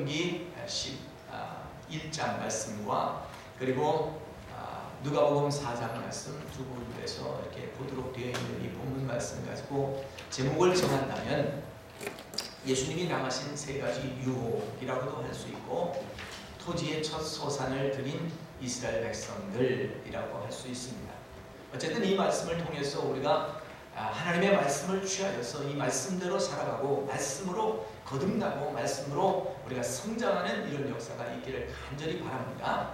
신명기 11장 말씀과 그리고 누가복음 4장 말씀 두 부분에서 이렇게 보도록 되어 있는 이 본문 말씀 가지고 제목을 정한다면 예수님이 당하신 세 가지 유혹이라고도 할 수 있고 토지의 첫 소산을 드린 이스라엘 백성들이라고 할 수 있습니다. 어쨌든 이 말씀을 통해서 우리가 하나님의 말씀을 취하여서 이 말씀대로 살아가고 말씀으로 거듭나고 말씀으로 우리가 성장하는 이런 역사가 있기를 간절히 바랍니다.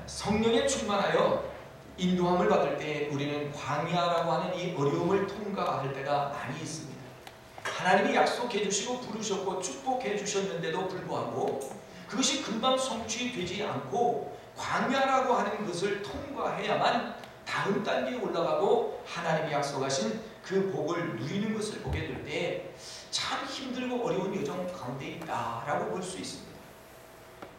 성령에 충만하여 인도함을 받을 때 우리는 광야라고 하는 이 어려움을 통과할 때가 많이 있습니다. 하나님이 약속해 주시고 부르셨고 축복해 주셨는데도 불구하고 그것이 금방 성취되지 않고 광야라고 하는 것을 통과해야만 다음 단계에 올라가고 하나님이 약속하신 그 복을 누리는 것을 보게 될 때 참 힘들고 어려운 여정 가운데 있다라고 볼 수 있습니다.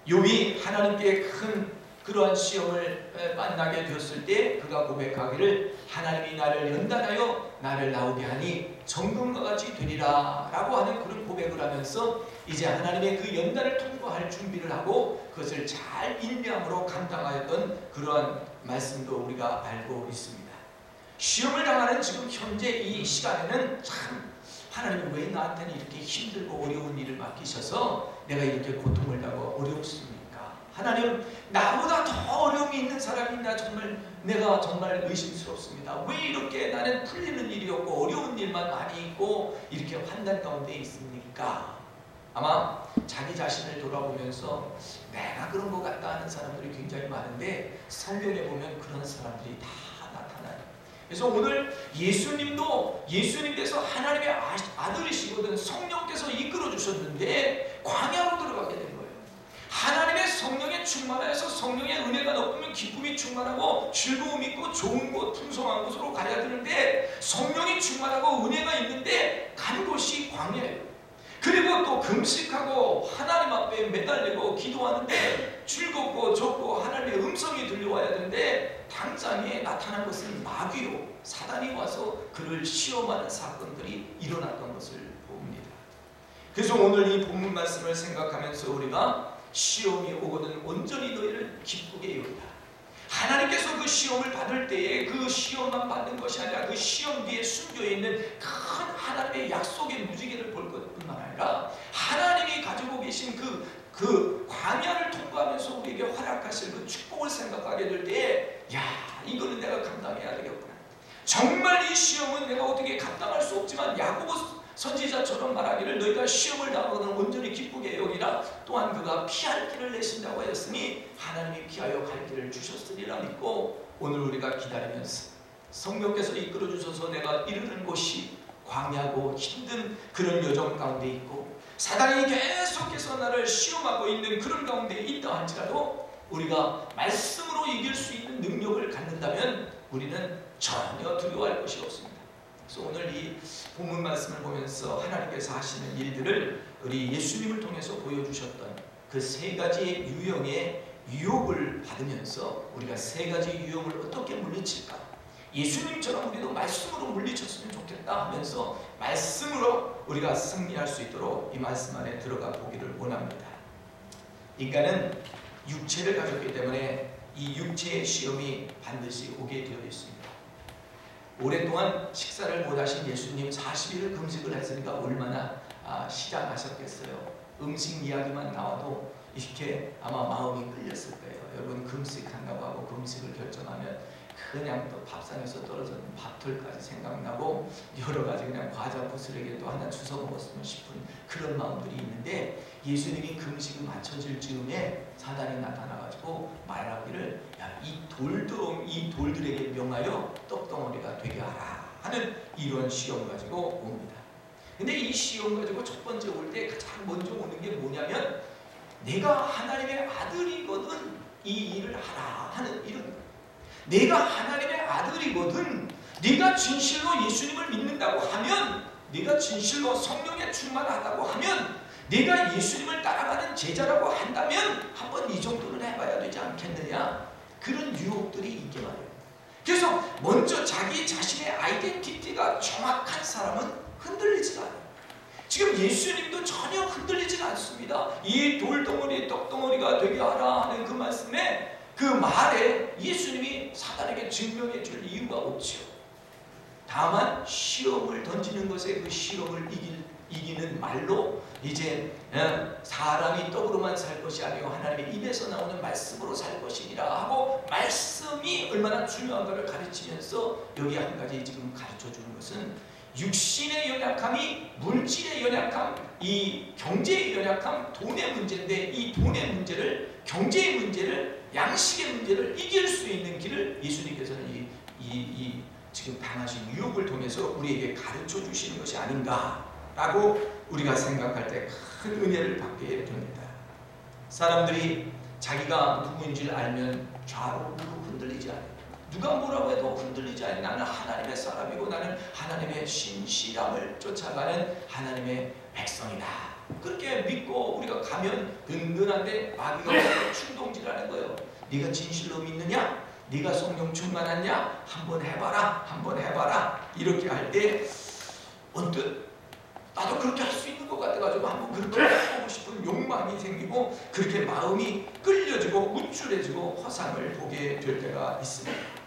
욥이 하나님께 큰 그러한 시험을 만나게 되었을 때 그가 고백하기를 하나님이 나를 연단하여 나를 나오게 하니 정금과 같이 되리라 라고 하는 그런 고백을 하면서 이제 하나님의 그 연단을 통과할 준비를 하고 그것을 잘 인내함으로 감당하였던 그러한 말씀도 우리가 알고 있습니다. 시험을 당하는 지금 현재 이 시간에는 참 하나님이 왜 나한테는 이렇게 힘들고 어려운 일을 맡기셔서 내가 이렇게 고통을 당하고 어렵습니까? 하나님 나보다 더 어려움이 있는 사람이 있나 내가 정말 의심스럽습니다. 왜 이렇게 나는 풀리는 일이 없고 어려운 일만 많이 있고 이렇게 환난 가운데 있습니까? 아마 자기 자신을 돌아보면서 내가 그런 것 같다 하는 사람들이 굉장히 많은데 성경에 보면 그런 사람들이 다 나타나요. 그래서 오늘 예수님께서 하나님의 아들이시거든 성령께서 이끌어 주셨는데 광야로 들어가게 된 거예요. 하나님의 성령에 충만해서 성령의 은혜가 높으면 기쁨이 충만하고 즐거움이 있고 좋은 곳 풍성한 곳으로 가야 되는데 성령이 충만하고 은혜가 있는데 간 곳이 광야예요. 그리고 또 금식하고 하나님 앞에 매달리고 기도하는데 즐겁고 좋고 하나님의 음성이 들려와야 되는데 당장에 나타난 것은 마귀요 사단이 와서 그를 시험하는 사건들이 일어났던 것을 봅니다. 그래서 오늘 이 본문 말씀을 생각하면서 우리가 시험이 오거든 온전히 너희를 기쁘게 여기라. 하나님께서 그 시험을 받을 때에 그 시험만 받는 것이 아니라 그 시험 뒤에 숨겨 있는 큰 하나님의 약속의 무지개를 볼 것뿐만 아니라 하나님이 가지고 계신 그 광야를 통과하면서 우리에게 활약하실 그 축복을 생각하게 될 때 야 이거는 내가 감당해야 되겠구나. 정말 이 시험은 내가 어떻게 감당할 수 없지만 야고보 선지자처럼 말하기를 너희가 시험을 당하거든 온전히 기쁘게 여기라. 또한 그가 피할 길을 내신다고 하였으니 하나님이 피하여 갈 길을 주셨으리라 믿고 오늘 우리가 기다리면서 성령께서 이끌어 주셔서 내가 이르는 곳이 광야고 힘든 그런 여정 가운데 있고 사단이 계속해서 나를 시험하고 있는 그런 가운데 있다 할지라도 우리가 말씀으로 이길 수 있는 능력을 갖는다면 우리는 전혀 두려워할 것이 없습니다. 그래서 오늘 이 본문 말씀을 보면서 하나님께서 하시는 일들을 우리 예수님을 통해서 보여주셨던 그 세 가지 유형의 유혹을 받으면서 우리가 세 가지 유형을 어떻게 물리칠까? 예수님처럼 우리도 말씀으로 물리쳤으면 좋겠다 하면서 말씀으로 우리가 승리할 수 있도록 이 말씀 안에 들어가 보기를 원합니다. 인간은 육체를 가졌기 때문에 이 육체의 시험이 반드시 오게 되어 있습니다. 오랫동안 식사를 못하신 예수님 40일 금식을 했으니까 얼마나 시장하셨겠어요. 음식 이야기만 나와도 이렇게 아마 마음이 끌렸을 거예요. 여러분 금식한다고 하고 금식을 결정하면 그냥 또 밥상에서 떨어지는 밥털까지 생각나고 여러 가지 그냥 과자 부스러기도 하나 주워 먹었으면 싶은 그런 마음들이 있는데 예수님이 금식이 맞춰질 즈음에 사단이 나타나가지고 말하기를 야, 이 돌들에게 명하여 떡덩어리가 되게 하라 하는 이런 시험 가지고 옵니다. 근데 이 시험 가지고 첫 번째 올 때 가장 먼저 오는 게 뭐냐면 내가 하나님의 아들이거든 이 일을 하라 하는 이런 거예요. 내가 하나님의 아들이거든 네가 진실로 예수님을 믿는다고 하면 네가 진실로 성령에 충만하다고 하면 내가 예수님을 따라가는 제자라고 한다면 한번 이 정도는 해봐야 되지 않겠느냐 그런 유혹들이 있게 말이에요. 그래서 먼저 자기 자신의 아이덴티티가 정확한 사람은 흔들리지가 않아요. 지금 예수님도 전혀 흔들리지 않습니다. 이 돌덩어리 떡덩어리가 되게 하라 하는 그 말씀에, 그 말에 예수님이 사단에게 증명해 줄 이유가 없지요. 다만 시험을 던지는 것에 그 시험을 이기는 말로 이제 사람이 떡으로만 살 것이 아니고 하나님의 입에서 나오는 말씀으로 살 것이니라 하고, 말씀이 얼마나 중요한가를 가르치면서 여기 한 가지 지금 가르쳐주는 것은 육신의 연약함이 물질의 연약함, 이 경제의 연약함, 돈의 문제인데, 이 돈의 문제를, 경제의 문제를, 양식의 문제를 이길 수 있는 길을 예수님께서는 지금 당하신 유혹을 통해서 우리에게 가르쳐 주시는 것이 아닌가라고 우리가 생각할 때 큰 은혜를 받게 됩니다. 사람들이 자기가 누구인지를 알면 좌로 우로 흔들리지 않아요. 누가 뭐라고 해도 흔들리지 않아요. 나는 하나님의 사람이고 나는 하나님의 신실함을 쫓아가는 하나님의 백성이다. 그렇게 믿고 우리가 가면 든든한데, 마귀가 충동질하는 거예요. 네가 진실로 믿느냐? 네가 성령 충만하냐? 한번 해봐라, 한번 해봐라. 이렇게 할 때 언뜻 나도 그렇게 할 수 있는 것 같아가지고 한번 그렇게 해보고 싶은 욕망이 생기고, 그렇게 마음이 끌려지고 우쭐해지고 화상을 보게 될 때가 있습니다.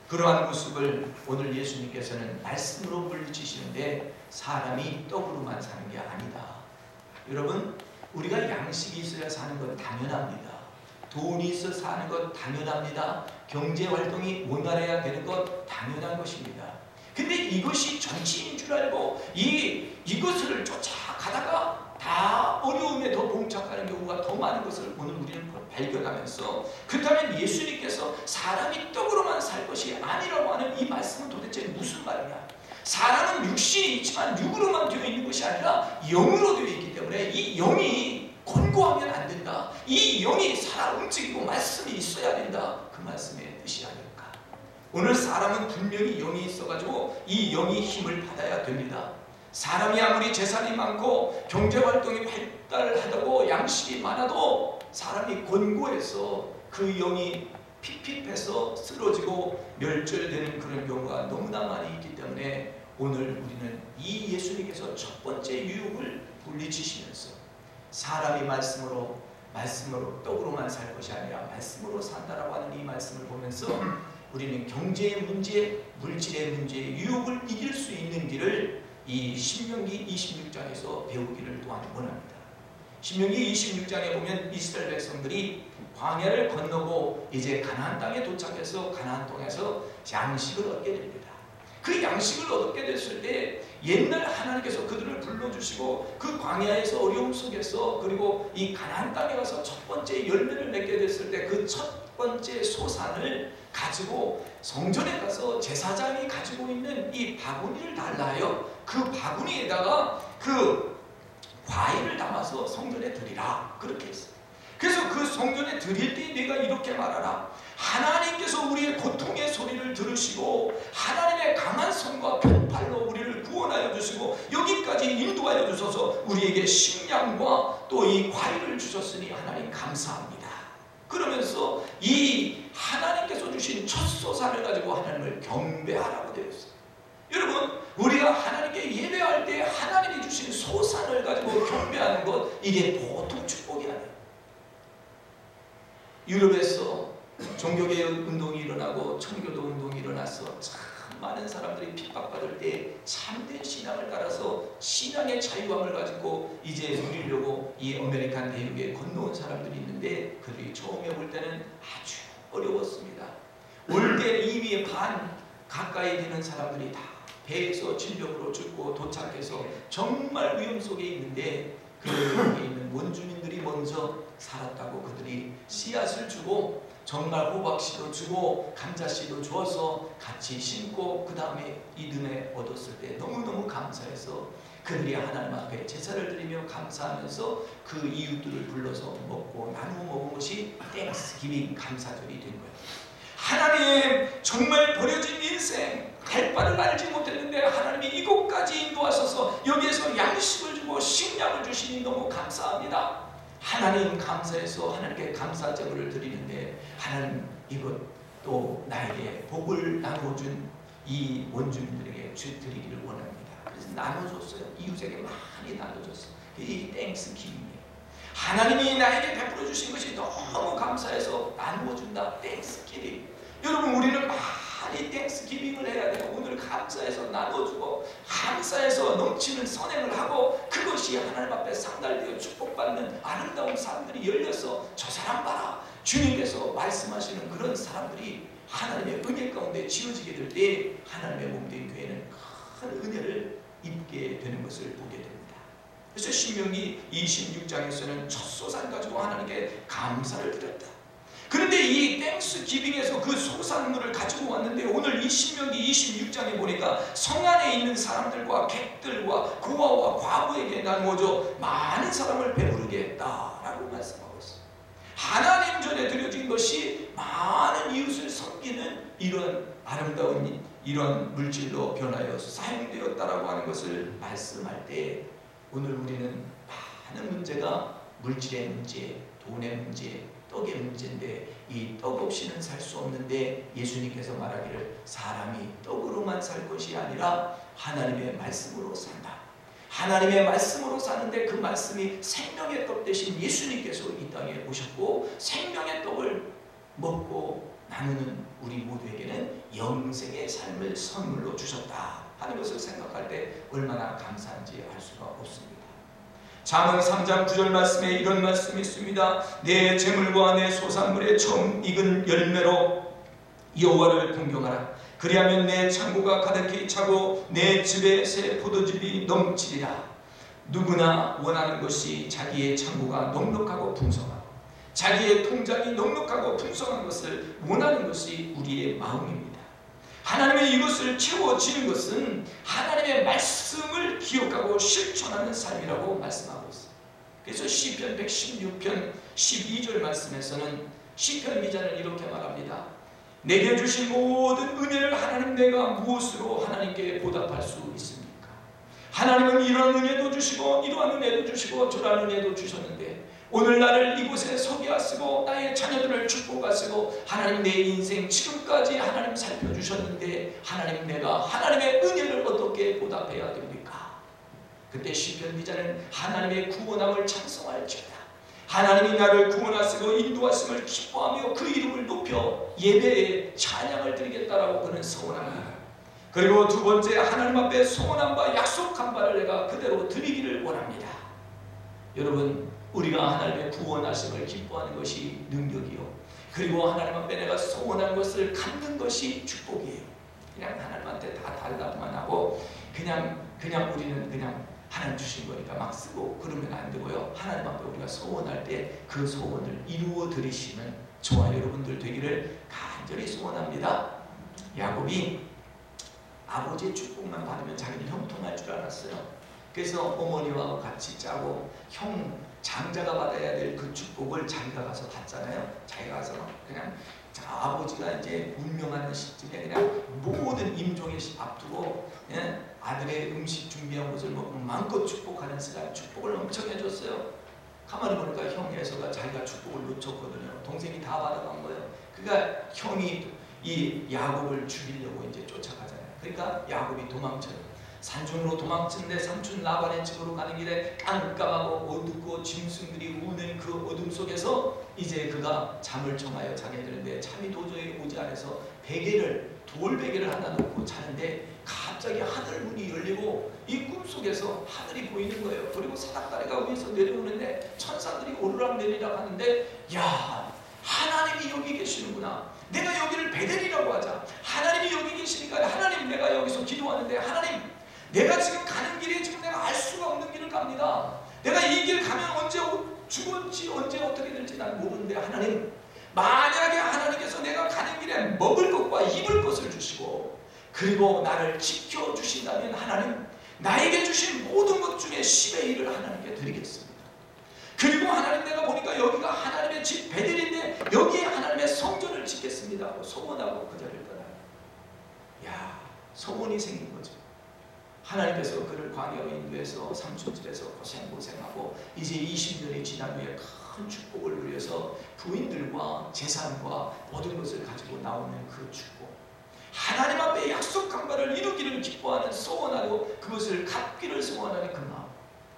그러한 모습을 오늘 예수님께서는 말씀으로 물리치시는데, 사람이 떡으로만 사는 게 아니다. 여러분, 우리가 양식이 있어야 사는 건 당연합니다. 돈이 있어 사는 것 당연합니다. 경제활동이 원활해야 되는 것 당연한 것입니다. 근데 이것이 정치인 줄 알고 이것을 쫓아가다가 다 어려움에 더 봉착하는 경우가 더 많은 것을 오늘 우리는 발견하면서, 그렇다면 예수님께서 사람이 떡으로만 살 것이 아니라고 하는 이 말씀은 도대체 무슨 말이냐? 사람은 육신이 있지만 육으로만 되어 있는 것이 아니라 영으로 되어 있기 때문에 이 영이 곤고하면 안 된다. 이 영이 살아 움직이고 말씀이 있어야 된다. 그 말씀의 뜻이 아닐까. 오늘 사람은 분명히 영이 있어가지고 이 영이 힘을 받아야 됩니다. 사람이 아무리 재산이 많고 경제활동이 발달하다고 양식이 많아도 사람이 곤고해서 그 영이 핍핍해서 쓰러지고 멸절되는 그런 경우가 너무나 많이 있기 때문에, 오늘 우리는 이 예수님께서 첫 번째 유혹을 물리치시면서 사람이 말씀으로 떡으로만 살 것이 아니라 말씀으로 산다라고 하는 이 말씀을 보면서 우리는 경제의 문제, 물질의 문제, 유혹을 이길 수 있는 길을 이 신명기 26장에서 배우기를 또한 원합니다. 신명기 26장에 보면 이스라엘 백성들이 광야를 건너고 이제 가나안 땅에 도착해서 가나안 땅에서 양식을 얻게 됩니다. 그 양식을 얻게 됐을 때 옛날 하나님께서 그들을 불러주시고 그 광야에서 어려움 속에서, 그리고 이 가나안 땅에 가서 첫 번째 열매를 맺게 됐을 때 그 첫 번째 소산을 가지고 성전에 가서 제사장이 가지고 있는 이 바구니를 달라요. 그 바구니에다가 그 과일을 담아서 성전에 드리라, 그렇게 했어요. 그래서 그 성전에 드릴 때 내가 이렇게 말하라. 하나님께서 우리의 고통의 소리를 들으시고 하나님의 강한 손과 편팔로 우리를 구원하여 주시고 여기까지 인도하여 주셔서 우리에게 식량과 또 이 과일을 주셨으니 하나님 감사합니다. 그러면서 이 하나님께서 주신 첫 소산을 가지고 하나님을 경배하라고 되어 있어요. 여러분, 우리가 하나님께 예배할 때 하나님이 주신 소산을 가지고 경배하는 것, 이게 보통 축복이 아니에요. 유럽에서 종교개혁 운동이 일어나고 청교도 운동이 일어나서 참 많은 사람들이 핍박받을 때 참된 신앙을 따라서 신앙의 자유함을 가지고 이제 누리려고 이 아메리칸 대륙에 건너온 사람들이 있는데, 그들이 처음에 올 때는 아주 어려웠습니다. 올 때 이미 반 가까이 되는 사람들이 다 배에서 질병으로 죽고 도착해서 정말 위험 속에 있는데, 그 여기에 있는 원주민들이 먼저 살았다고 그들이 씨앗을 주고 정말 호박씨도 주고 감자씨도 주어서 같이 심고 그 다음에 이 은혜 얻었을 때 너무너무 감사해서 그들이 하나님 앞에 제사를 드리며 감사하면서 그 이웃들을 불러서 먹고 나누어 먹은 것이 땡스기빙 감사절이 된 거예요. 하나님, 정말 버려진 인생, 갈 바를 알지 못했는데 하나님이 이곳까지 인도하셔서 여기에서 양식을 주고 식량을 주시니 너무 감사합니다. 하나님 감사해서 하나님께 감사제물을 드리는데, 하나님 이것 또 나에게 복을 나눠준 이 원주민들에게 드리기를 원합니다. 그래서 나눠줬어요. 이웃에게 많이 나눠줬어요. 이 땡스기빙이에요. 하나님이 나에게 베풀어 주신 것이 너무 감사해서 나누어준다. 땡스기빙. 여러분, 우리는 많이 땡스기빙을 해야 돼요. 오늘 감사해서 나눠주고 감사해서 넘치는 선행을 하고 그것이 하나님 앞에 상달되어 축복받는 아름다운 사람들이 열려서 저 사람 봐라, 주님께서 말씀하시는 그런 사람들이 하나님의 은혜 가운데 지어지게 될 때 하나님의 몸된 교회는 큰 은혜를 입게 되는 것을 보게 됩니다. 그래서 신명기 26장에서는 첫 소산 가지고 하나님께 감사를 드렸다. 그런데 이 땡스 기빙에서 그 소산물을 가지고 왔는데 오늘 이 신명기 26장에 보니까 성 안에 있는 사람들과 객들과 고아와 과부에게 나누어져 많은 사람을 배부르게 했다라고 말씀하고 있어요. 하나님 전에 드려진 것이 많은 이웃을 섬기는 이런 아름다운 이런 물질로 변하여 사용되었다라고 하는 것을 말씀할 때 오늘 우리는 많은 문제가 물질의 문제, 돈의 문제, 떡의 문제인데 이 떡 없이는 살 수 없는데 예수님께서 말하기를 사람이 떡으로만 살 것이 아니라 하나님의 말씀으로 산다. 하나님의 말씀으로 사는데 그 말씀이 생명의 떡 대신 예수님께서 이 땅에 오셨고 생명의 떡을 먹고 나누는 우리 모두에게는 영생의 삶을 선물로 주셨다 하는 것을 생각할 때 얼마나 감사한지 알 수가 없습니다. 잠언 3장 9절 말씀에 이런 말씀이 있습니다. 내 재물과 내 소산물의 처음 익은 열매로 여호와를 공경하라. 그리하면 내 창고가 가득히 차고 내 집에 새 포도즙이 넘치리라. 누구나 원하는 것이 자기의 창고가 넉넉하고 풍성하고 자기의 통장이 넉넉하고 풍성한 것을 원하는 것이 우리의 마음입니다. 하나님의 이것을 채워지는 것은 하나님의 말씀을 기억하고 실천하는 삶이라고 말씀하고 있습니다. 그래서 시편 116편 12절 말씀에서는 시편 기자는 이렇게 말합니다. 내게 주신 모든 은혜를 하나님 내가 무엇으로 하나님께 보답할 수 있습니까? 하나님은 이러한 은혜도 주시고 이러한 은혜도 주시고 저러한 은혜도 주셨는데 오늘 나를 이곳에 서게 하시고 나의 자녀들을 축복하시고 하나님 내 인생 지금까지 하나님 살펴주셨는데 하나님 내가 하나님의 은혜를 어떻게 보답해야 됩니까? 그때 시편 기자는 하나님의 구원함을 찬송할지어다. 하나님이 나를 구원하시고 인도하심을 기뻐하며 그 이름을 높여 예배에 찬양을 드리겠다라고 그는 서원합니다. 그리고 두 번째 하나님 앞에 소원한 바 약속한 바를 내가 그대로 드리기를 원합니다. 여러분, 우리가 하나님의 구원하심을 기뻐하는 것이 능력이요 그리고 하나님 앞에 내가 소원한 것을 갖는 것이 축복이에요. 그냥 하나님한테 다 달라고만 하고 그냥 우리는 그냥 하나님 주신 거니까 막 쓰고 그러면 안 되고요. 하나님 앞에 우리가 소원할 때 그 소원을 이루어 드리시는 저와 여러분들 되기를 간절히 소원합니다. 야곱이 아버지의 축복만 받으면 자기는 형통할 줄 알았어요. 그래서 어머니와 같이 짜고 형 장자가 받아야 될 그 축복을 자기가 가서 받잖아요. 자기가 가서 그냥 아버지가 이제 운명하는 시점에 그냥 모든 임종의 앞두고 아들의 음식 준비한 것을 먹고 마음껏 축복하는 시간 축복을 엄청 해줬어요. 가만히 보니까 형 에서가 자기가 축복을 놓쳤거든요. 동생이 다 받아간 거예요. 그러니까 형이 이 야곱을 죽이려고 이제 쫓아가잖아요. 그러니까 야곱이 도망쳐요. 산중으로 도망치는데 삼촌 라반의 집으로 가는 길에 깜깜하고 어둡고 짐승들이 우는 그 어둠 속에서 이제 그가 잠을 청하여 자게 되는데 잠이 도저히 오지 않아서 돌베개를 하나 놓고 자는데 갑자기 하늘 문이 열리고 이 꿈속에서 하늘이 보이는 거예요. 그리고 사닥다리가 위에서 내려오는데 천사들이 오르락내리락 하는데 야, 하나님이 여기 계시는구나. 내가 여기를 베델이라고 하자. 하나님이 여기 계시니까 하나님 내가 여기서 기도하는데 하나님 내가 지금 가는 길에 지금 내가 알 수가 없는 길을 갑니다. 내가 이 길 가면 언제 죽을지 언제 어떻게 될지 난 모르는데 하나님 만약에 하나님께서 내가 가는 길에 먹을 것과 입을 것을 주시고 그리고 나를 지켜주신다면 하나님 나에게 주신 모든 것 중에 10의 1을 하나님께 드리겠습니다. 그리고 하나님 내가 보니까 여기가 하나님의 집 베델인데 여기에 하나님의 성전을 짓겠습니다 하고 소원하고 그 자리를 떠나요. 야, 소원이 생긴 거죠. 하나님께서 그를 광야로 인도해서 삼촌집에서 고생하고 이제 20년이 지난 후에 큰 축복을 누려서 부인들과 재산과 모든 것을 가지고 나오는 그 축복. 하나님 앞에 약속한 바를 이루기를 기뻐하는 소원하고 그것을 갚기를 소원하는 그 마음.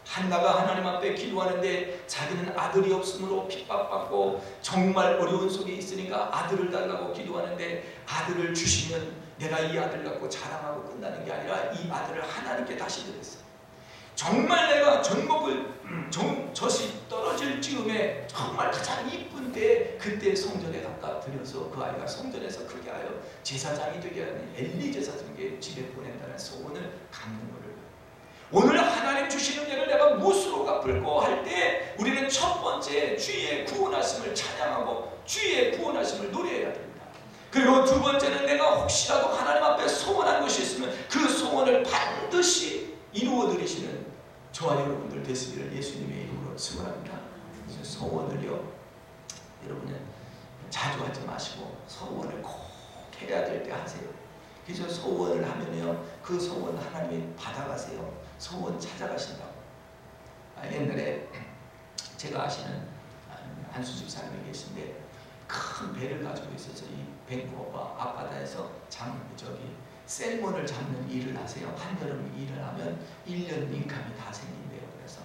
한나가 하나님 앞에 기도하는데 자기는 아들이 없으므로 핍박받고 정말 어려운 속에 있으니까 아들을 달라고 기도하는데 아들을 주시면 내가 이 아들 갖고 자랑하고 끝나는 게 아니라 이 아들을 하나님께 다시 드렸어요. 정말 내가 젖이 떨어질 즈음에 정말 가장 이쁜 때 그때 성전에 갖다 드려서 그 아이가 성전에서 크게 하여 제사장이 되게 하는 엘리 제사장에게 집에 보낸다는 소원을 갚는 거예요. 오늘 하나님 주시는 예를 내가 무엇으로 갚을까 할 때 우리는 첫 번째 주의 구원하심을 찬양하고 주의 구원하심을 노래해야 됩니다. 그리고 두 번째는 내가 혹시라도 하나님 앞에 소원한 것이 있으면 그 소원을 반드시 이루어 드리시는 저와 여러분들 되시기를 예수님의 이름으로 축원합니다. 소원을요, 여러분은 자주 하지 마시고 소원을 꼭 해야 될 때 하세요. 그래서 소원을 하면요, 그 소원 하나님이 받아가세요. 소원 찾아가신다고. 옛날에 제가 아시는 한수 집사님이 계신데 큰 배를 가지고 있어서 이 밴쿠버 앞바다에서 셀몬을 잡는 일을 하세요. 한여름 일을 하면 1년 인감이 다 생긴대요. 그래서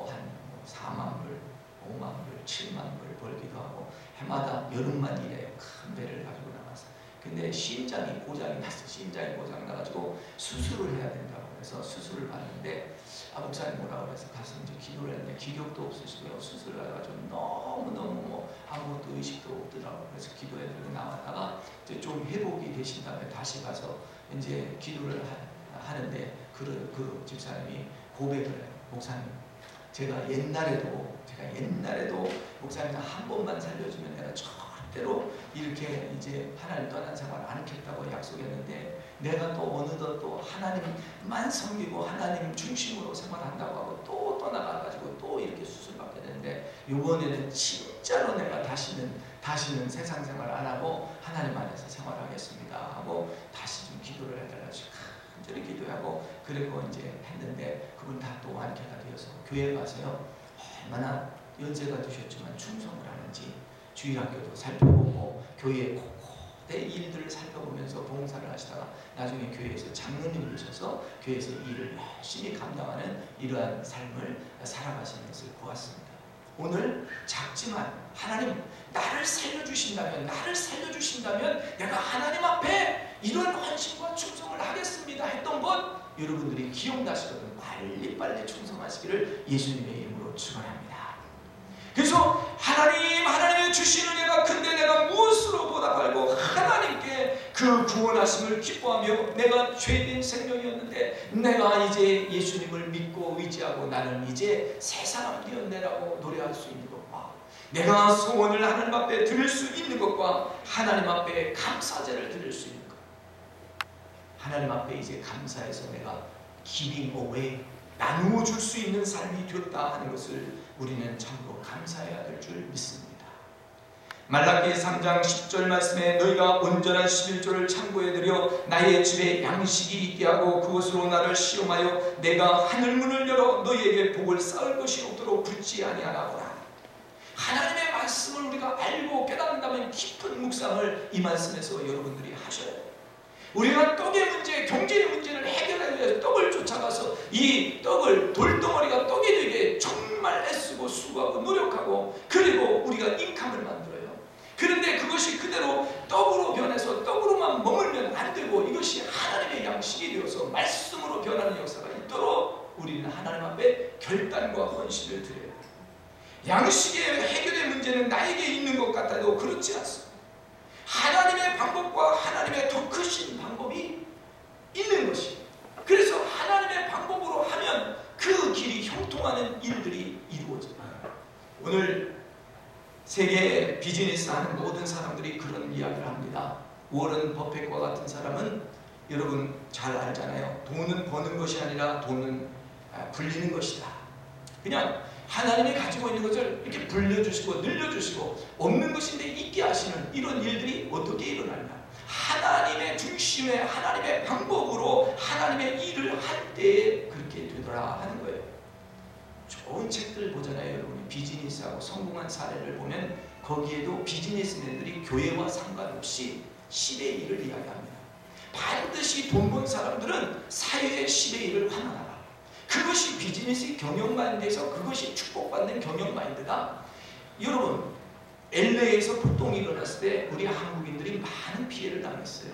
한 4만 불, 5만 불, 7만 불 벌기도 하고 해마다 여름만 일해요. 큰 배를 가지고 나가서. 근데 심장이 고장이 났어. 심장이 고장 나가지고 수술을 해야 된다고 그래서 수술을 받는데 목사님 뭐라고 그래서 가서 이제 기도를 했는데 기력도 없으시고요. 수술을 해가지고 너무너무 아무것도 의식도 없더라고요. 그래서 기도해드리고 나왔다가 이제 좀 회복이 되신 다음에 다시 가서 이제 기도를 하는데 그 집사님이 고백을 해요. 목사님, 제가 옛날에도 목사님 한 번만 살려주면 내가 절대로 이렇게 이제 하나님 떠난 생활 안 하겠다고 약속했는데 내가 또 어느덧 또 하나님만 섬기고 하나님 중심으로 생활한다고 하고 또 떠나가가지고 또 이렇게 수술받게 되는데 이번에는 진짜로 내가 다시는 세상 생활 안 하고 하나님 안에서 생활하겠습니다 하고 다시 좀 기도를 해달라고 간절히 기도하고 그리고 이제 했는데 그분 다 또 완쾌가 되어서 교회 가서요 얼마나 연세가 드셨지만 충성을 하는지 주일학교도 살펴보고 교회의 곳곳의 일들을 살펴보면서 봉사를 하시다가 나중에 교회에서 장로님이 되셔서 교회에서 일을 열심히 감당하는 이러한 삶을 살아가시는 것을 보았습니다. 오늘 작지만 하나님 나를 살려주신다면 내가 하나님 앞에 이런 헌신과 충성을 하겠습니다 했던 것 여러분들이 기억나시거든 빨리 충성하시기를 예수님의 이름으로 축원합니다. 그래서 하나님의 주시는 애가 큰데 내가 무엇으로 보답하고 하나님께 그 구원하심을 기뻐하며 내가 죄된 생명이었는데 내가 이제 예수님을 믿고 의지하고 나는 이제 새 사람 되었네라고 노래할 수 있는 것과 내가 소원을 하나님 앞에 드릴 수 있는 것과 하나님 앞에 감사제를 드릴 수 있는 것 하나님 앞에 이제 감사해서 내가 giving away 나누어 줄 수 있는 삶이 되었다 하는 것을 우리는 참으로 감사해야 될 줄 믿습니다. 말라기 3장 10절 말씀에 너희가 온전한 11조를 창고에 들여 나의 집에 양식이 있게 하고 그것으로 나를 시험하여 내가 하늘문을 열어 너희에게 복을 쌓을 것이 없도록 굳지 아니하나보라. 하나님의 말씀을 우리가 알고 깨닫는다면 깊은 묵상을 이 말씀에서 여러분들이 하셔야 돼요. 우리가 떡의 문제, 경제의 문제를 해결하기 위해서 떡을 쫓아가서 이 떡을 돌덩어리가 떡이 되게 정말 애쓰고 수고하고 노력하고 그리고 우리가 인감을 만들어요. 그런데 그것이 그대로 떡으로 변해서 떡으로만 머물면 안 되고 이것이 하나님의 양식이 되어서 말씀으로 변하는 역사가 있도록 우리는 하나님 앞에 결단과 헌신을 드려요. 양식의 해결의 문제는 나에게 있는 것 같아도 그렇지 않습니다. 하나님의 방법과 하나님의 더 크신 방법이 있는 것이 그래서 하나님의 방법으로 하면 그 길이 형통하는 일들이 이루어져요. 오늘 세계 비즈니스 하는 모든 사람들이 그런 이야기를 합니다. 워런 버핏과 같은 사람은 여러분 잘 알잖아요. 돈은 버는 것이 아니라 돈은 불리는 것이다. 그냥 하나님이 가지고 있는 것을 이렇게 불려주시고 늘려주시고 없는 것인데 있게 하시는 이런 일들이 어떻게 일어나냐. 하나님의 중심에 하나님의 방법으로 하나님의 일을 할 때에 그렇게 되더라 하는 거예요. 좋은 책들 보잖아요. 여러분이 비즈니스하고 성공한 사례를 보면 거기에도 비즈니스맨들이 교회와 상관없이 10의 1을 이야기합니다. 반드시 돈 번 사람들은 사회의 실의 일을 환원하라. 그것이 비즈니스 경영 마인드에서 그것이 축복받는 경영 마인드다. 여러분, LA에서 폭동이 일어났을 때 우리 한국인들이 많은 피해를 당했어요.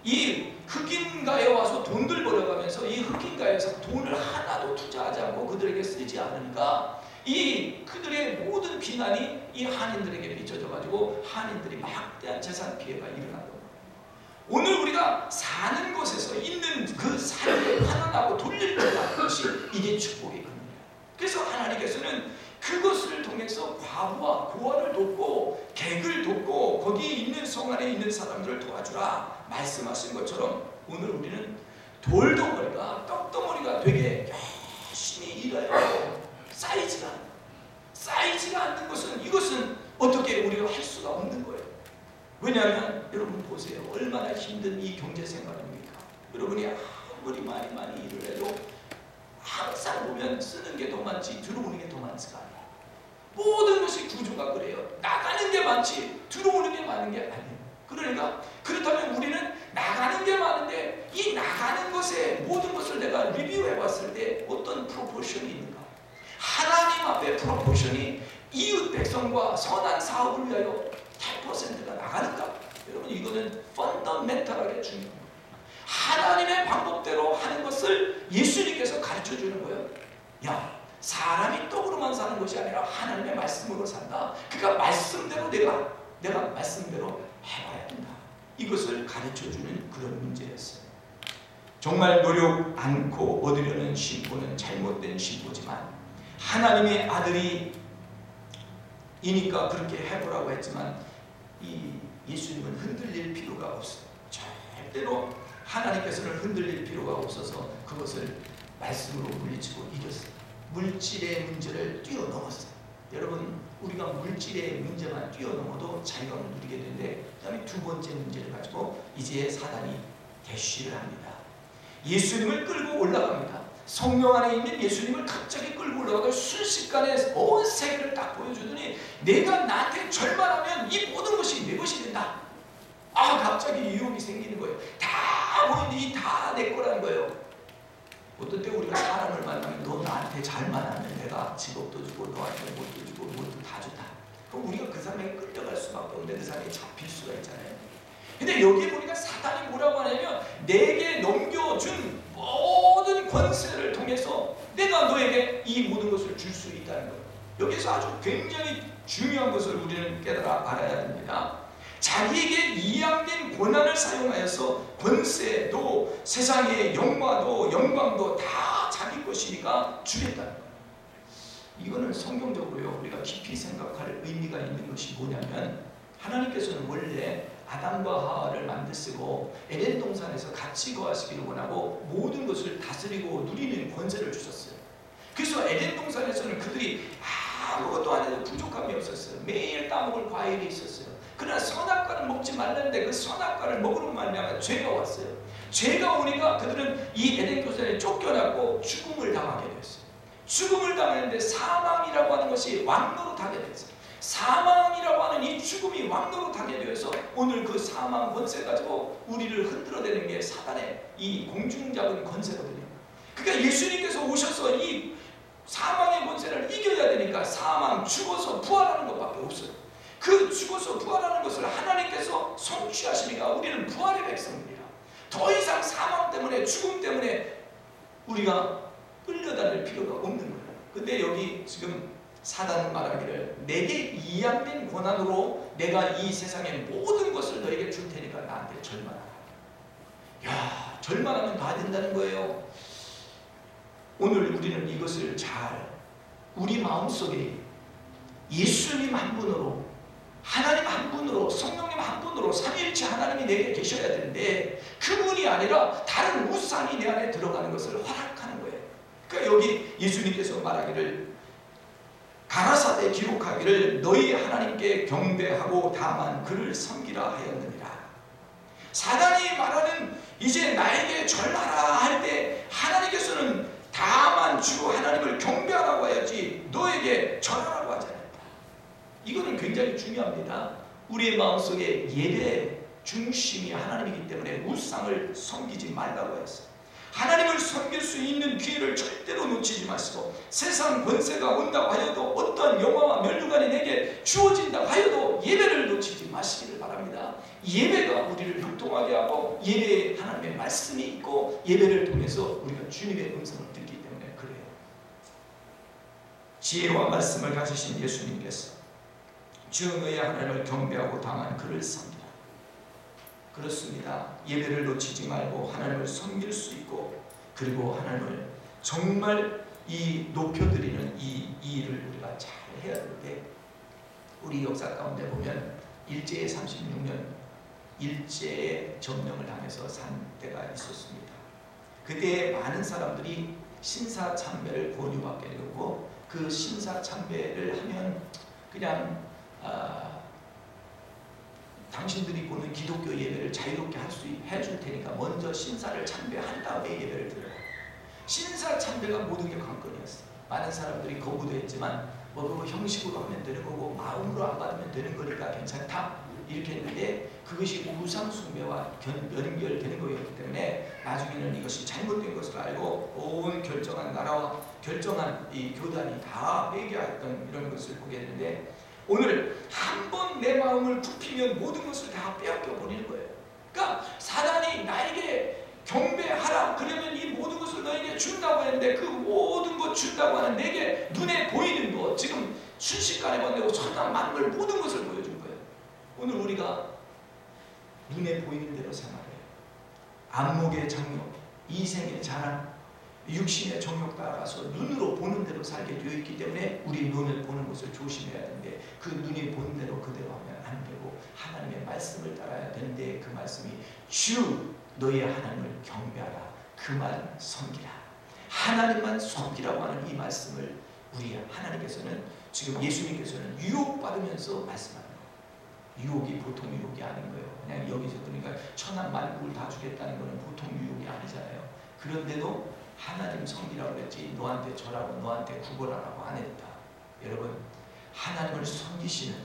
이 흑인가에 와서 돈들 벌어가면서 이 흑인가에서 돈을 하나도 투자하지 않고 그들에게 쓰지 않으니까 이 그들의 모든 비난이 이 한인들에게 비춰져 가지고 한인들이 막대한 재산 피해가 일어난 겁니다. 오늘 우리가 사는 곳에서 있는 그 삶을 환원하고 돌리려는 것이 이게 축복의 근원이에요. 그래서 하나님께서는 그것을 통해서 과부와 고아를 돕고 객을 돕고 거기 있는 성 안에 있는 사람들을 도와주라 말씀하신 것처럼 오늘 우리는 돌덩어리가 떡덩어리가 되게 열심히 일해요. 쌓이지가 않는 것은 이것은 어떻게 우리가 할 수가 없는 거예요. 왜냐하면 여러분 보세요. 얼마나 힘든 이 경제 생활입니까? 여러분이 아무리 많이 일을 해도 항상 보면 쓰는 게 더 많지 들어오는 게 더 많지가 않아요. 모든 것이 구조가 그래요. 나가는 게 많지 들어오는 게 많은 게 아니에요. 그러니까 그렇다면 우리는 나가는 게 많은데 이 나가는 것에 모든 것을 내가 리뷰해 봤을 때 어떤 프로포션이 있는가? 하나님 앞에 프로포션이 이웃 백성과 선한 사업을 위하여 10%가 나가는가? 여러분 이거는 펀더멘탈하게 중요합니다. 하나님의 방법대로 하는 것을 예수님께서 가르쳐주는 거예요. 야, 사람이 떡으로만 사는 것이 아니라 하나님의 말씀으로 산다. 그러니까 말씀대로 내가 말씀대로 해봐야 된다. 이것을 가르쳐주는 그런 문제였어요. 정말 노력 않고 얻으려는 신보는 잘못된 신보지만 하나님의 아들이 이니까 그렇게 해보라고 했지만 이 예수님은 흔들릴 필요가 없어요. 절대로 하나님께서는 흔들릴 필요가 없어서 그것을 말씀으로 물리치고 이겼어요. 물질의 문제를 뛰어넘었어요. 여러분 우리가 물질의 문제만 뛰어넘어도 자유함을 누리게 되는데 그 다음에 두 번째 문제를 가지고 이제 사단이 대쉬를 합니다. 예수님을 끌고 올라갑니다. 성령 안에 있는 예수님을 갑자기 끌고 올라가서 순식간에 온 세계를 딱 보여주더니 내가 나한테 절만하면 이 모든 것이 내 것이 된다. 갑자기 유혹이 생기는 거예요. 다 보이니 다 내 거라는 거예요. 어떤 때 우리가 사람을 만나면 너 나한테 잘만 하면 내가 직업도 주고 너한테 뭣도 주고 뭣도 다 좋다. 그럼 우리가 그 사람에게 끌려갈 수밖에 없는데 그 사람이 잡힐 수가 있잖아요. 근데 여기 보니까 사단이 뭐라고 하냐면 내게 넘겨준 모든 권세를 통해서 내가 너에게 이 모든 것을 줄 수 있다는 거예요. 여기서 아주 굉장히 중요한 것을 우리는 깨달아 알아야 됩니다. 자기에게 이양된 권한을 사용하여서 권세도 세상의 영광도 다 자기 것이니까 주겠다는 거예요. 이거는 성경적으로요 우리가 깊이 생각할 의미가 있는 것이 뭐냐면 하나님께서는 원래 아담과 하와를 만드시고 에덴 동산에서 같이 거하시기를 원하고 모든 것을 다스리고 누리는 권세를 주셨어요. 그래서 에덴 동산에서는 그들이 아무것도 안 해도 부족함이 없었어요. 매일 따먹을 과일이 있었어요. 그러나 선악과를 먹지 말랬는데 그 선악과를 먹으로 말미암아 죄가 왔어요. 죄가 오니까 그들은 이 에덴 동산에 쫓겨났고 죽음을 당하게 됐어요. 죽음을 당했는데 사망이라고 하는 것이 왕노릇하게 됐어요. 사망이라고 하는 이 죽음이 왕노릇하게 되어서 오늘 그 사망 권세 가지고 우리를 흔들어대는 게 사단의 이 공중잡은 권세거든요. 그러니까 예수님께서 오셔서 이 사망의 권세를 이겨야 되니까 사망, 죽어서 부활하는 것밖에 없어요. 그 죽어서 부활하는 것을 하나님께서 성취하시니까 우리는 부활의 백성입니다. 더 이상 사망 때문에 죽음 때문에 우리가 끌려다닐 필요가 없는 거예요. 근데 여기 지금 사단은 말하기를 내게 이양된 권한으로 내가 이 세상의 모든 것을 너에게 줄 테니까 나한테 절만하라. 야, 절만하면 다 된다는 거예요. 오늘 우리는 이것을 잘 우리 마음속에 예수님 한 분으로 하나님 한 분으로 성령님 한 분으로 삼위일체 하나님이 내게 계셔야 되는데 그분이 아니라 다른 우상이 내 안에 들어가는 것을 허락하는 거예요. 그러니까 여기 예수님께서 말하기를 가라사대 기록하기를 너희 하나님께 경배하고 다만 그를 섬기라 하였느니라. 사단이 말하는 이제 나에게 절하라 할 때 하나님께서는 다만 주 하나님을 경배하라고 하였지 너에게 절하라고 하지 않았다. 이거는 굉장히 중요합니다. 우리의 마음속에 예배, 중심이 하나님이기 때문에 우상을 섬기지 말라고 했어요. 하나님을 섬길 수 있는 기회를 절대로 놓치지 마시고, 세상 권세가 온다고 하여도 어떠한 영화와 면류관이 내게 주어진다고 하여도 예배를 놓치지 마시기를 바랍니다. 예배가 우리를 율동하게 하고, 예배에 하나님의 말씀이 있고, 예배를 통해서 우리가 주님의 음성을 듣기 때문에 그래요. 지혜와 말씀을 가지신 예수님께서 주 너의 하나님을 경배하고 당한 그를 섬기라. 그렇습니다. 예배를 놓치지 말고 하나님을 섬길 수 있고, 그리고 하나님을 정말 높여드리는 이 일을 우리가 잘 해야 되는데, 우리 역사 가운데 보면 일제의 36년 일제의 점령을 당해서 산 때가 있었습니다. 그때 많은 사람들이 신사참배를 권유받게 되고, 그 신사참배를 하면 그냥 당신들이 보는 기독교 예배를 자유롭게 해줄 테니까 먼저 신사를 참배한 다음에 예배를 드려요. 신사 참배가 모든 게 관건이었어요. 많은 사람들이 거부도 했지만 그거 형식으로 하면 되는 거고 마음으로 안 받으면 되는 거니까 괜찮다 이렇게 했는데, 그것이 우상 숭배와 연결되는 거였기 때문에 나중에는 이것이 잘못된 것을 알고 온 결정한 나라와 결정한 이 교단이 다 회개했던 이런 것을 보게 되는데, 오늘 한 번 내 마음을 굽히면 모든 것을 다 빼앗겨 버리는 거예요. 그러니까 사단이 나에게 경배하라 그러면 이 모든 것을 너에게 준다고 했는데, 그 모든 것 준다고 하는 내게 눈에 보이는 것, 지금 순식간에 번내고 천한 만물 모든 것을 보여준 거예요. 오늘 우리가 눈에 보이는 대로 생활해요. 안목의 정욕, 이생의 자랑, 육신의 정욕 따라가서 눈으로 보는 대로 살게 되어 있기 때문에 우리 눈을 보는 것을 조심해야 하는데, 그 눈이 보는 대로 그대로 하면 안 되고 하나님의 말씀을 따라야 되는데, 그 말씀이 주 너의 하나님을 경배하라, 그만 섬기라, 하나님만 섬기라고 하는 이 말씀을 우리 하나님께서는, 지금 예수님께서는 유혹받으면서 말씀하는 거예요. 유혹이 보통 유혹이 아닌 거예요. 그냥 여기서 그러니까 천한 만국을 다 주겠다는 것은 보통 유혹이 아니잖아요. 그런데도 하나님 섬기라고 그랬지 너한테 절하고 너한테 구걸하라고 안 했다. 여러분, 하나님을 섬기시는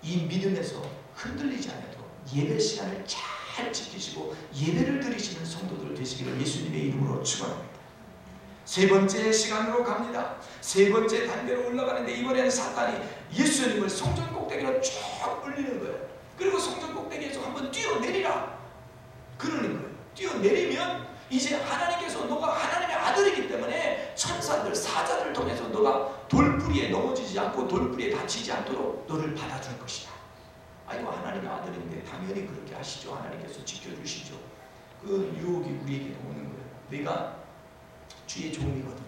이 믿음에서 흔들리지 않아도 예배 시간을 잘 지키시고 예배를 드리시는 성도들 되시기를 예수님의 이름으로 축원합니다. 세 번째 시간으로 갑니다. 세 번째 단계로 올라가는데, 이번에는 사탄이 예수님을 성전 꼭대기로 쭉 올리는 거예요. 그리고 성전 꼭대기에서 한번 뛰어내리라 그러는 거예요. 뛰어내리면 이제 하나님께서 너가 하나님의 아들이기 때문에 천사들, 사자들 통해서 너가 돌뿌리에 넘어지지 않고 돌뿌리에 다치지 않도록 너를 받아줄 것이다. 아이고, 하나님의 아들인데 당연히 그렇게 하시죠. 하나님께서 지켜주시죠. 그 유혹이 우리에게 오는 거예요. 내가 주의 종이거든,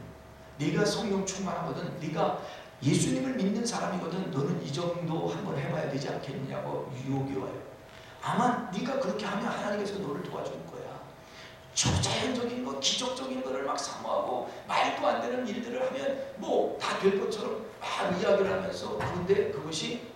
네가 성령 충만하거든, 네가 예수님을 믿는 사람이거든, 너는 이 정도 한번 해봐야 되지 않겠느냐고 유혹이 와요. 아마 네가 그렇게 하면 하나님께서 너를 도와줄 거야. 초자연적인 거, 기적적인 거를 막 사모하고 말도 안 되는 일들을 하면 뭐 다 될 것처럼 막 이야기를 하면서, 그런데 그것이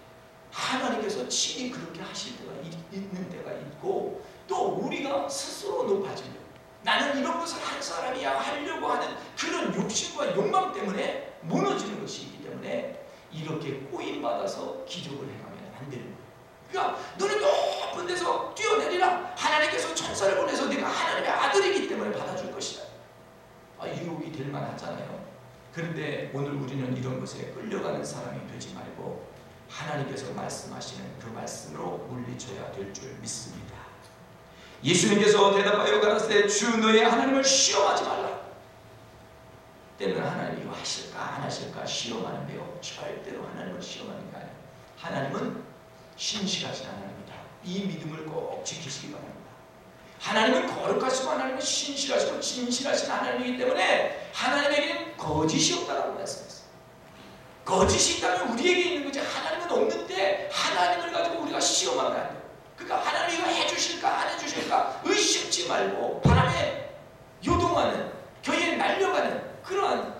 하나님께서 친히 그렇게 하실 때가 있는 때가 있고, 또 우리가 스스로 높아지면 나는 이런 것을 한 사람이야 하려고 하는 그런 욕심과 욕망 때문에 무너지는 것이 있기 때문에 이렇게 꼬임받아서 기적을 행하면 안 되는 거예요. 그러니까 너는 높은 데서 뛰어내리라, 하나님께서 천사를 보내서 네가 하나님의 아들이기 때문에 받아줄 것이다. 유혹이 될 만하잖아요. 그런데 오늘 우리는 이런 것에 끌려가는 사람이 되지 말고 하나님께서 말씀하시는 그 말씀으로 물리쳐야 될 줄 믿습니다. 예수님께서 대답하여 가라사대 주 너의 하나님을 시험하지 말라. 때는 하나님이 이거 하실까 안 하실까 시험하는데요, 절대로 하나님을 시험하는 게 아니에요. 하나님은 신실하신 하나님이다. 이 믿음을 꼭 지키시기 바랍니다. 하나님은 거룩하시고 하나님은 신실하시고 진실하신 하나님이기 때문에 하나님에게는 거짓이 없다라고 말씀했어요. 거짓이 있다면 우리에게 있는 거지, 하나님은 없는데 하나님을 가지고 우리가 시험하면 안 돼요. 그러니까 하나님이 이거 해주실까 안 해주실까 의심치 말고 바람에 요동하는, 교회에 날려가는 그러한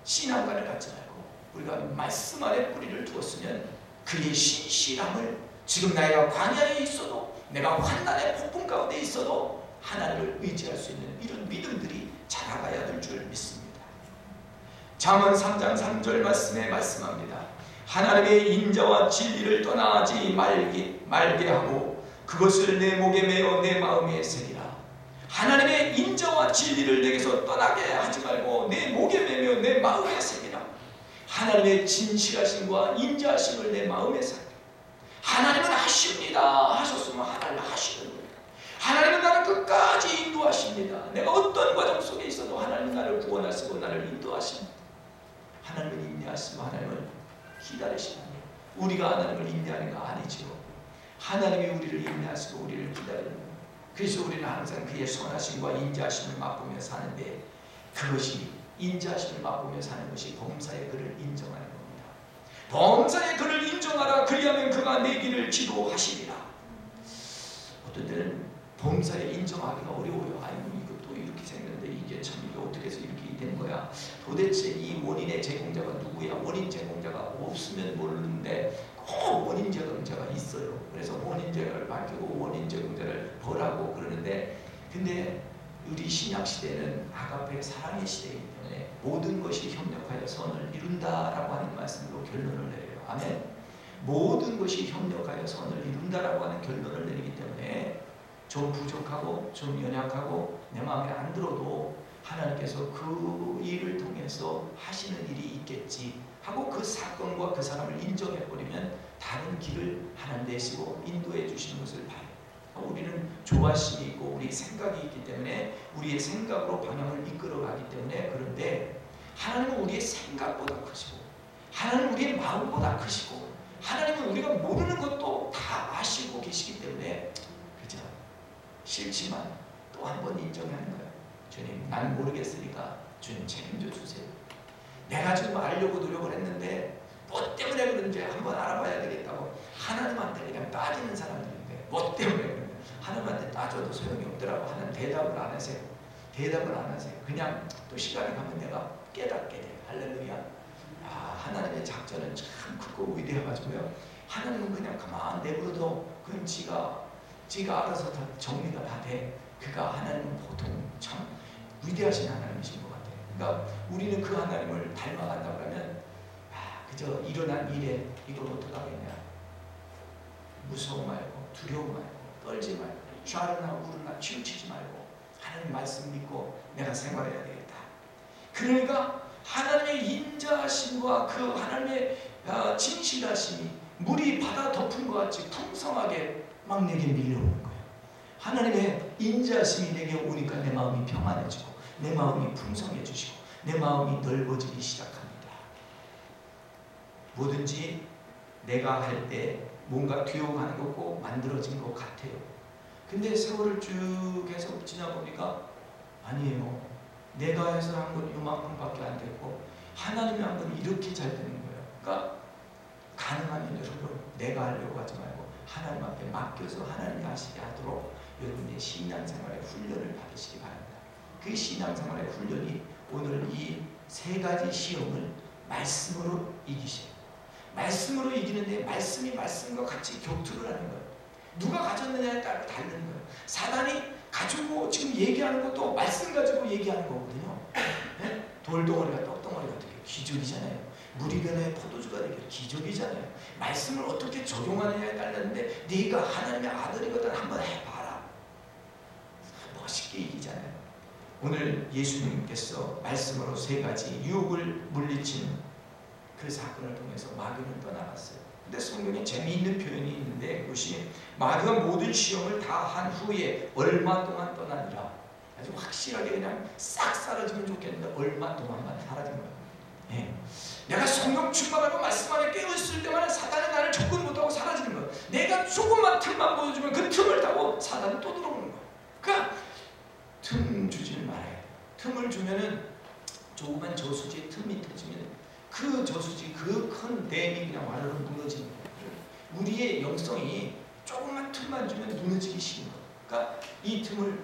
신앙관을 갖지 말고 우리가 말씀 아래 뿌리를 두었으면 그의 신실함을, 지금 내가 광야에 있어도 내가 환난의 폭풍 가운데 있어도 하나님을 의지할 수 있는 이런 믿음들이 자라가야 될 줄 믿습니다. 잠언 3장 3절 말씀에 말씀합니다. 하나님의 인자와 진리를 떠나지 말게 하고 그것을 내 목에 매어 내 마음에 새기라. 하나님의 인자와 진리를 내게서 떠나게 하지 말고 내 목에 매며 내 마음에 새기라. 하나님의 진실하심과 인자하심을 내 마음에 새기라. 하나님은 하십니다 하셨으면 하나님은 하시는 거예요. 하나님은 나를 끝까지 인도하십니다. 내가 어떤 과정 속에 있어도 하나님은 나를 구원하시고 나를 인도하십니다. 하나님은 인내하시고 하나님은 기다리십니다. 우리가 하나님을 인내하는 거 아니죠. 하나님이 우리를 인내하시고 우리를 기다리는 거예요. 그래서 우리는 항상 그의 선하심과 인자하심을 맛보며 사는데, 그것이 인자하심을 맛보며 사는 것이 범사의 그를 인정하는 겁니다. 범사의 그를 인정하라. 그리하면 그가 내 길을 지도하시리라. 어떤 때는 범사에 인정하기가 어려워요. 아니 이것도 이렇게 생겼는데 이게 참 이게 어떻게 해서 이렇게 된 거야. 도대체 이 원인의 제공자가 누구야? 원인 제공자가 없으면 모르는데 꼭 원인 제공자가 있어요. 그래서 원인 제공자를 밝히고 원인 제공자를 벌하고 그러는데, 근데 우리 신약 시대는 아가페 사랑의 시대이기 때문에 모든 것이 협력하여 선을 이룬다라고 하는 말씀으로 결론을 내려요. 아멘. 모든 것이 협력하여 선을 이룬다라고 하는 결론을 내리기 때문에 좀 부족하고 좀 연약하고 내 마음에 안 들어도 하나님께서 그 일을 통해서 하시는 일이 있겠지 하고 그 사건과 그 사람을 인정해버리면 다른 길을 하나님 내시고 인도해 주시는 것을 봐요. 우리는 조화심이 있고 우리 생각이 있기 때문에 우리의 생각으로 방향을 이끌어가기 때문에, 그런데 하나님은 우리의 생각보다 크시고 하나님은 우리의 마음보다 크시고 하나님은 우리가 모르는 것도 다 아시고 계시기 때문에 그죠? 싫지만 또 한 번 인정하는 거예요. 주님, 난 모르겠으니까 주님 책임져 주세요. 내가 지금 알려고 노력을 했는데 뭐 때문에 그런지 한번 알아봐야 되겠다고 하나님한테 그냥 따지는 사람들인데, 뭐 때문에 그런지 하나님한테 따져도 소용이 없더라고. 하나님 대답을 안 하세요. 대답을 안 하세요. 그냥 또 시간이 가면 내가 깨닫게 돼요. 할렐루야. 아, 하나님의 작전은 참 크고 위대해가지고요. 하나님은 그냥 가만 내버려둬. 그럼 지가 알아서 다 정리가 다 돼. 그가 하나님은 보통 참 위대하신 하나님이신 것 같아요. 그러니까 우리는 그 하나님을 닮아간다 그러면 그저 일어난 일에 이걸 어떡하겠냐. 무서워 말고 두려워 말고 떨지 말고 좌르나 우르나 치우치지 말고 하나님 말씀 믿고 내가 생활해야 되겠다. 그러니까 하나님의 인자하심과 그 하나님의 진실하심이 물이 바다 덮은 것 같이 풍성하게 막 내게 밀려오는 거예요. 하나님의 인자하심이 내게 오니까 내 마음이 평안해지고 내 마음이 풍성해지시고 내 마음이 넓어지기 시작합니다. 뭐든지 내가 할 때 뭔가 되어가는 거고 만들어진 것 같아요. 근데 세월을 쭉 해서 지나보니까 아니에요. 내가 해서 한 건 이만큼밖에 안 됐고 하나님이 한 건 이렇게 잘 되는 거예요. 그러니까 가능하면 여러분 내가 하려고 하지 말고 하나님 앞에 맡겨서 하나님이 하시게 하도록 여러분의 신앙생활의 훈련을 받으시기 바랍니다. 그 신앙생활의 훈련이 오늘 이 세 가지 시험을 말씀으로 이기셔요. 말씀으로 이기는데 말씀이 말씀과 같이 격투를 하는 거예요. 누가 가졌느냐에 따라 다른 거예요. 사단이 가지고 지금 얘기하는 것도 말씀 가지고 얘기하는 거거든요. 네? 돌덩어리가 떡덩어리가 되게 기적이잖아요. 물이 변해 포도주가 되게 기적이잖아요. 말씀을 어떻게 적용하느냐에 따랐는데 네가 하나님의 아들이거든 한번 해봐라. 멋있게 이기잖아요. 오늘 예수님께서 말씀으로 세 가지 유혹을 물리친 그 사건을 통해서 마귀는 떠나갔어요. 근데 성경에 재미있는 표현이 있는데 그것이 마귀가 모든 시험을 다 한 후에 얼마 동안 떠나니라. 아주 확실하게 그냥 싹 사라지면 좋겠는데 얼마 동안만 사라진 거예요. 예. 내가 성령 충만하고 말씀 안에 깨어있을 때만 사단이 나를 접근 못하고 사라지는 거예요. 내가 조금만 틈만 보여주면 그 틈을 타고 사단이 또 들어오는 거예요. 그러니까 틈 주지를 말아야 돼요. 틈을 주면은 조그만 저수지에 틈이 터지면 그 저수지 그 큰 댐이 그냥 와르르 무너지는 거예요. 우리의 영성이 조금만 틈만 주면 무너지기 쉬운 거예요. 그러니까 이 틈을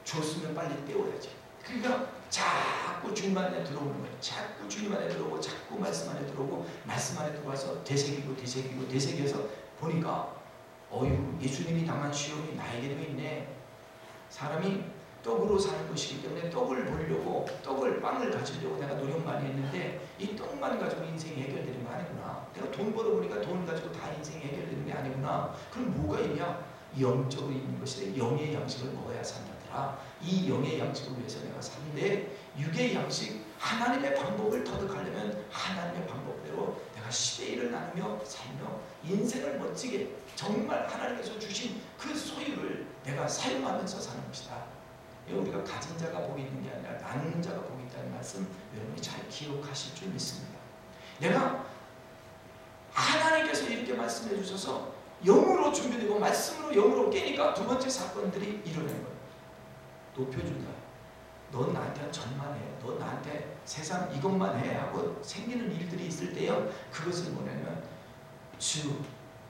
줬으면 빨리 떼어야지. 그러니까 자꾸 주님 안에 들어오는 거예요. 자꾸 주님 안에 들어오고 자꾸 말씀 안에 들어오고 말씀 안에 들어와서 되새기고 보니까 어휴 예수님이 당한 시험이 나에게도 있네. 사람이 떡으로 사는 것이기 때문에 떡을 벌려고 빵을 가지려고 내가 노력 많이 했는데 이 떡만 가지고 인생이 해결되는 거 아니구나. 내가 돈 벌어보니까 돈 가지고 다 인생이 해결되는 게 아니구나. 그럼 뭐가 있냐? 영적으로 있는 것이래. 영의 양식을 먹어야 산다더라. 이 영의 양식을 위해서 내가 사는데, 육의 양식, 하나님의 방법을 터득하려면 하나님의 방법대로 내가 10의 1을 나누며 살며 인생을 멋지게 정말 하나님께서 주신 그 소유를 내가 사용하면서 사는 것이다. 우리가 가진 자가 복이 있는 게 아니라 나누는 자가 복이 있다는 말씀 여러분이 잘 기억하실 줄 믿습니다. 내가 하나님께서 이렇게 말씀해 주셔서 영으로 준비되고 말씀으로 영으로 깨니까 두 번째 사건들이 일어나는 거예요. 높여준다. 넌 나한테 전만 해. 넌 나한테 세상 이것만 해 하고 생기는 일들이 있을 때요, 그것을 뭐냐면 주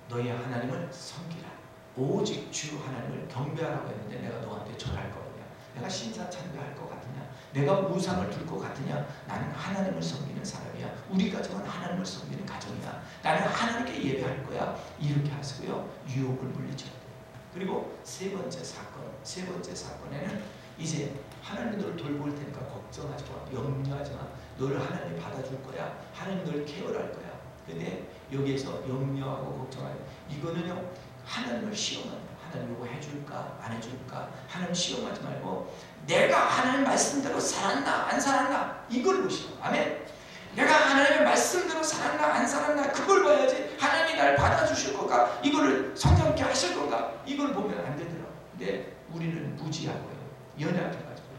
너희 하나님을 섬기라. 오직 주 하나님을 경배하라고 했는데 내가 너한테 절할 거냐? 내가 신사 참배할 것 같으냐? 내가 우상을 둘 것 같으냐? 나는 하나님을 섬기는 사람이야. 우리 가정은 하나님을 섬기는 가정이야. 나는 하나님께 예배할 거야. 이렇게 하시고요, 유혹을 물리쳐야 돼요. 그리고 세 번째 사건에는 이제 하나님 너를 돌볼 테니까 걱정하지 마, 염려하지 마. 너를 하나님이 받아줄 거야. 하나님 너를 케어할 거야. 근데 여기에서 염려하고 걱정하지, 이거는요, 하나님을 시험하는 거야. 하나님 이거 해줄까 안 해줄까. 하나님 시험하지 말고 내가 하나님 말씀대로 살았나 안 살았나 이걸 보시고, 아멘. 내가 하나님의 말씀대로 살았나 안 살았나 그걸 봐야지. 하나님이 날 받아주실 건가, 이거를 성장케 하실 건가, 이걸 보면 안 되더라고요. 근데 우리는 무지하고요, 연약해가지고요,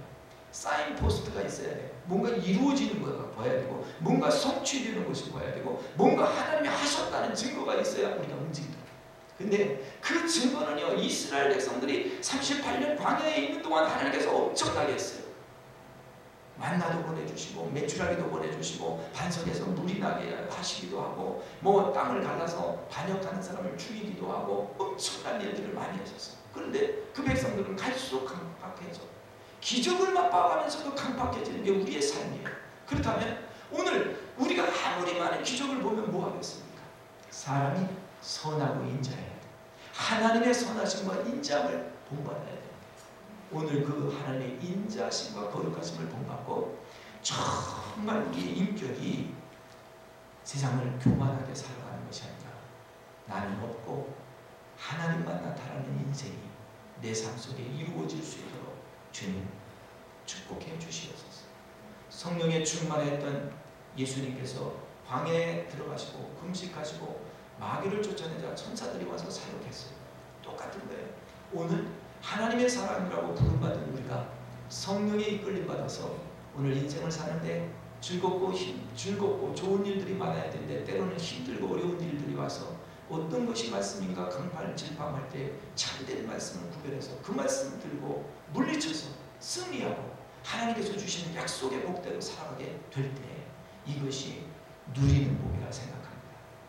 사인 포스트가 있어야 돼요. 뭔가 이루어지는 거가 봐야 되고, 뭔가 성취되는 것이 봐야 되고, 뭔가 하나님이 하셨다는 증거가 있어야 우리가 움직이더라고요. 근데 그 증거는요, 이스라엘 백성들이 38년 광야에 있는 동안 하나님께서 엄청나게 했어요. 만나도 보내주시고 메추라기도 보내주시고 반석에서 물이 나게 하시기도 하고, 뭐 땅을 갈라서 반역하는 사람을 죽이기도 하고, 엄청난 일들을 많이 하셨어요. 그런데 그 백성들은 갈수록 강팍해져. 기적을 맛봐가면서도 강팍해지는 게 우리의 삶이에요. 그렇다면 오늘 우리가 아무리 많은 기적을 보면 뭐 하겠습니까? 사람이 선하고 인자해야 돼. 하나님의 선하심과 인자함을 본받아야 돼. 오늘 그 하나님의 인자심과 거룩하심을 본받고 정말 우리의 인격이 세상을 교만하게 살아가는 것이 아니라 나는 없고 하나님만 나타나는 인생이 내 삶 속에 이루어질 수 있도록 주님 축복해 주시옵소서. 성령에 충만했던 예수님께서 광야에 들어가시고 금식하시고 마귀를 쫓아내자 천사들이 와서 사역했어요. 똑같은 거예요. 오늘 하나님의 사람이라고 부름받은 우리가 성령에 이끌림 받아서 오늘 인생을 사는데 즐겁고 좋은 일들이 많아야 되는데, 때로는 힘들고 어려운 일들이 와서 어떤 것이 말씀인가 강팔질팡할 때 참된 말씀을 구별해서 그 말씀을 들고 물리쳐서 승리하고 하나님께서 주시는 약속의 복대로 살아가게 될 때 이것이 누리는 복이라 생각합니다.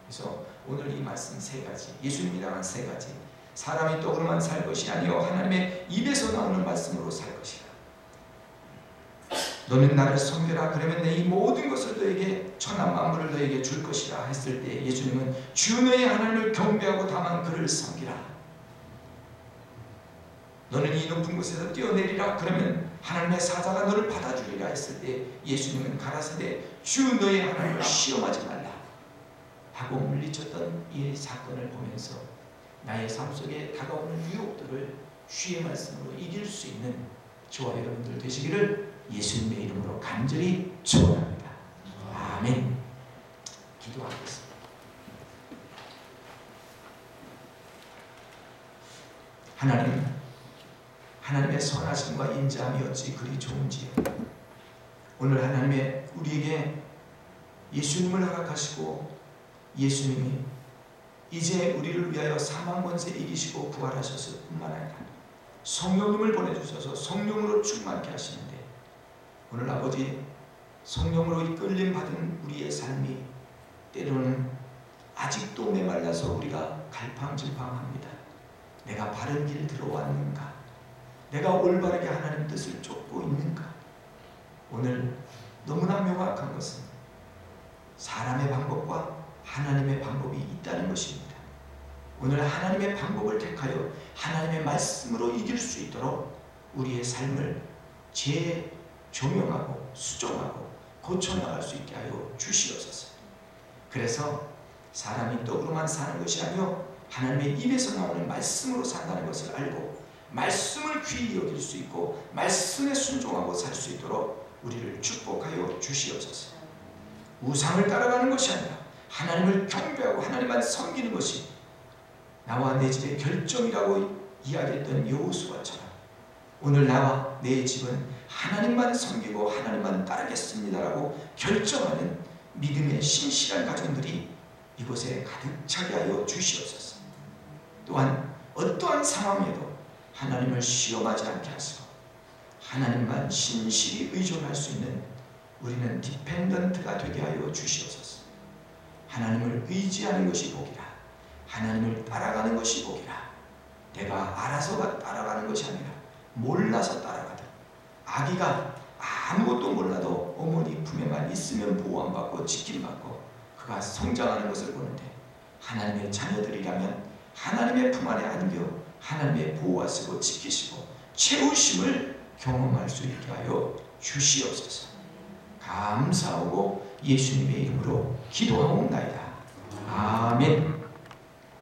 그래서 오늘 이 말씀 세 가지, 예수님이 당한 세 가지, 사람이 떡으로만 살 것이 아니요 하나님의 입에서 나오는 말씀으로 살 것이다. 너는 나를 섬겨라. 그러면 내 이 모든 것을 너에게, 천한 만물을 너에게 줄 것이라 했을 때 예수님은 주 너의 하나님을 경배하고 다만 그를 섬기라. 너는 이 높은 곳에서 뛰어내리라. 그러면 하나님의 사자가 너를 받아주리라 했을 때 예수님은 가라사대 주 너의 하나님을 시험하지 말라 하고 물리쳤던 이 사건을 보면서 나의 삶 속에 다가오는 유혹들을 주의 말씀으로 이길 수 있는 저와 여러분들 되시기를 예수님의 이름으로 간절히 축원합니다. 아멘. 기도하겠습니다. 하나님, 하나님의 선하심과 인자함이 어찌 그리 좋은지요. 오늘 하나님의 우리에게 예수님을 허락하시고 예수님이 이제 우리를 위하여 사망 권세 이기시고 부활하셨을 뿐만 아니라 성령님을 보내주셔서 성령으로 충만케 하시는데, 오늘 아버지 성령으로 이끌림 받은 우리의 삶이 때로는 아직도 메말라서 우리가 갈팡질팡합니다. 내가 바른 길 들어왔는가? 내가 올바르게 하나님 뜻을 쫓고 있는가? 오늘 너무나 명확한 것은 사람의 방법과 하나님의 방법이 있다는 것입니다. 오늘 하나님의 방법을 택하여 하나님의 말씀으로 이길 수 있도록 우리의 삶을 재조명하고 수정하고 고쳐나갈 수 있게 하여 주시옵소서. 그래서 사람이 떡으로만 사는 것이 아니요 하나님의 입에서 나오는 말씀으로 산다는 것을 알고 말씀을 귀히 여길 수 있고 말씀에 순종하고 살 수 있도록 우리를 축복하여 주시옵소서. 우상을 따라가는 것이 아니라 하나님을 경배하고 하나님만 섬기는 것이 나와 내 집의 결정이라고 이야기했던 여호수아처럼 오늘 나와 내 집은 하나님만 섬기고 하나님만 따르겠습니다라고 결정하는 믿음의 신실한 가정들이 이곳에 가득 차게 하여 주시옵소서. 또한 어떠한 상황에도 하나님을 시험하지 않게 하시고 하나님만 신실히 의존할 수 있는 우리는 디펜던트가 되게 하여 주시옵소서. 하나님을 의지하는 것이 복이라. 하나님을 따라가는 것이 복이라. 내가 알아서 따라가는 것이 아니라 몰라서 따라가듯 아기가 아무것도 몰라도 어머니 품에만 있으면 보호 안 받고 지킴받고 그가 성장하는 것을 보는데 하나님의 자녀들이라면 하나님의 품 안에 안겨 하나님의 보호하시고 지키시고 채우심을 경험할 수 있게 하여 주시옵소서. 감사하고 예수님의 이름으로 기도하옵나이다. 아멘.